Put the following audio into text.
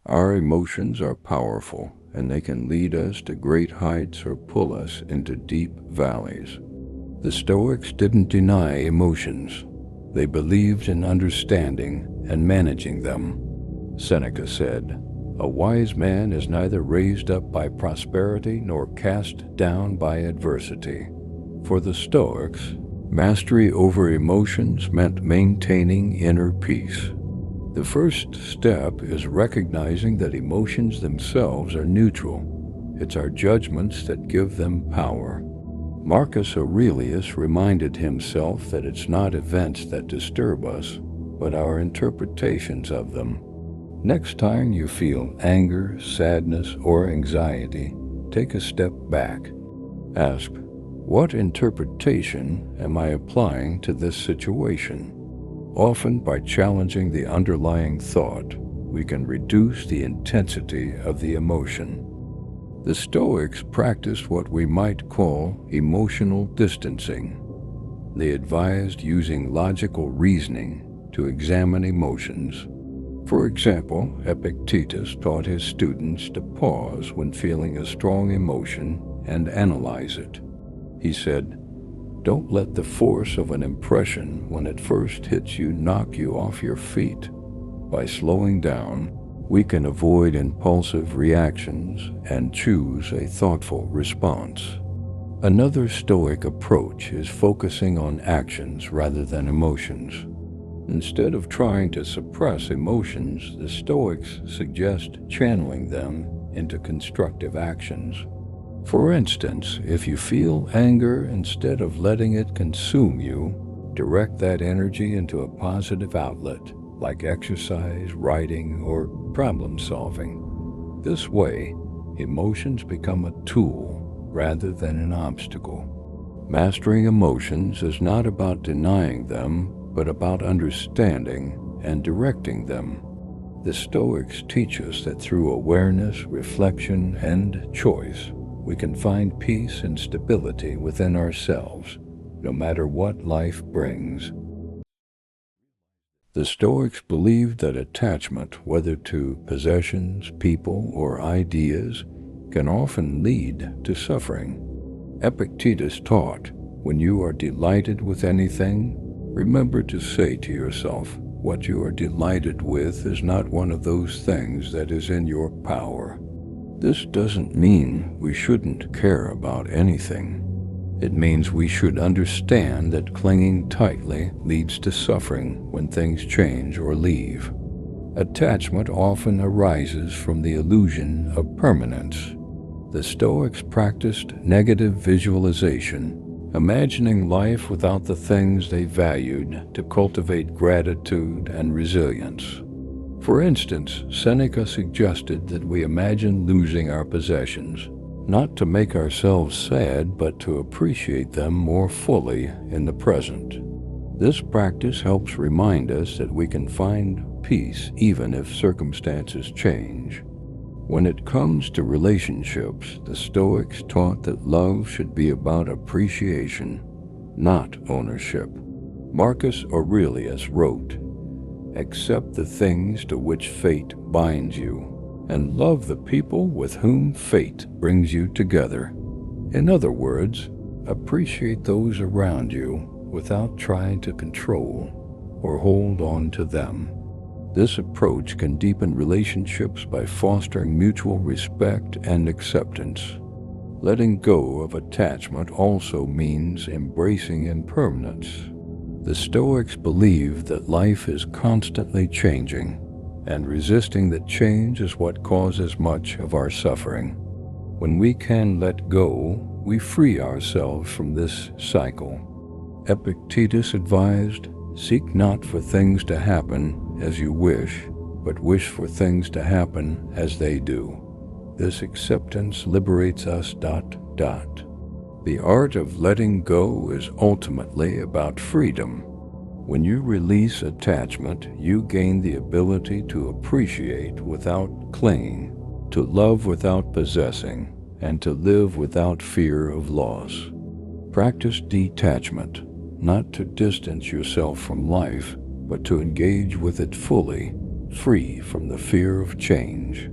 Our emotions are powerful, and they can lead us to great heights or pull us into deep valleys. The Stoics didn't deny emotions. They believed in understanding and managing them. Seneca said, "A wise man is neither raised up by prosperity nor cast down by adversity." For the Stoics, mastery over emotions meant maintaining inner peace. The first step is recognizing that emotions themselves are neutral. It's our judgments that give them power. Marcus Aurelius reminded himself that it's not events that disturb us, but our interpretations of them. Next time you feel anger, sadness, or anxiety, take a step back. Ask, what interpretation am I applying to this situation? Often, by challenging the underlying thought, we can reduce the intensity of the emotion. The Stoics practiced what we might call emotional distancing. They advised using logical reasoning to examine emotions. For example, Epictetus taught his students to pause when feeling a strong emotion and analyze it. He said, "Don't let the force of an impression when it first hits you knock you off your feet. By slowing down, we can avoid impulsive reactions and choose a thoughtful response." Another Stoic approach is focusing on actions rather than emotions. Instead of trying to suppress emotions, the Stoics suggest channeling them into constructive actions. For instance, if you feel anger, instead of letting it consume you, direct that energy into a positive outlet, like exercise, writing, or problem solving. This way, emotions become a tool rather than an obstacle. Mastering emotions is not about denying them, but about understanding and directing them. The Stoics teach us that through awareness, reflection, and choice, we can find peace and stability within ourselves, no matter what life brings. The Stoics believed that attachment, whether to possessions, people, or ideas, can often lead to suffering. Epictetus taught, "When you are delighted with anything, remember to say to yourself, what you are delighted with is not one of those things that is in your power." This doesn't mean we shouldn't care about anything. It means we should understand that clinging tightly leads to suffering when things change or leave. Attachment often arises from the illusion of permanence. The Stoics practiced negative visualization, imagining life without the things they valued to cultivate gratitude and resilience. For instance, Seneca suggested that we imagine losing our possessions, not to make ourselves sad, but to appreciate them more fully in the present. This practice helps remind us that we can find peace even if circumstances change. When it comes to relationships, the Stoics taught that love should be about appreciation, not ownership. Marcus Aurelius wrote, "Accept the things to which fate binds you, and love the people with whom fate brings you together." In other words, appreciate those around you without trying to control or hold on to them. This approach can deepen relationships by fostering mutual respect and acceptance. Letting go of attachment also means embracing impermanence. The Stoics believe that life is constantly changing, and resisting that change is what causes much of our suffering. When we can let go, we free ourselves from this cycle. Epictetus advised, "Seek not for things to happen as you wish, but wish for things to happen as they do. This acceptance liberates us. The art of letting go is ultimately about freedom. When you release attachment, you gain the ability to appreciate without clinging, to love without possessing, and to live without fear of loss. Practice detachment, not to distance yourself from life, but to engage with it fully free from the fear of change.